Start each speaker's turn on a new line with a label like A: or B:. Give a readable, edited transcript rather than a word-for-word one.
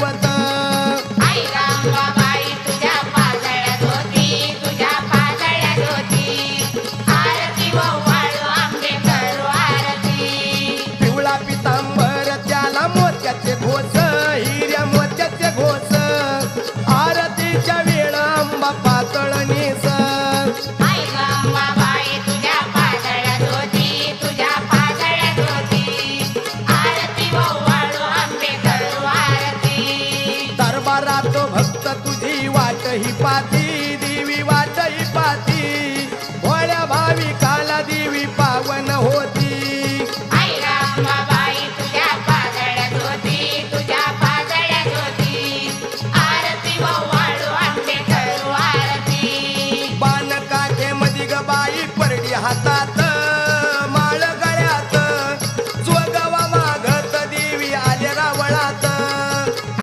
A: दैवत
B: आई रामबाई तुझ्या पाजळ्यात होती, तुझ्या पाजळ्यात होती. आरती वाळू आंबे करू आरती.
A: पिवळा पितांबर त्याला मोत्याचे घोस, हिऱ्या मोत्याचे घोस, आरतीच्या वेळ आंबा पातळ नेस.
B: आई रामबाई तुझ्या पाजळ्यात होती, तुझ्या पाजळ्यात होती. आरती वाळू आंबे करू आरती.
A: दरबारात भक्त तुझी वाट ही पाती,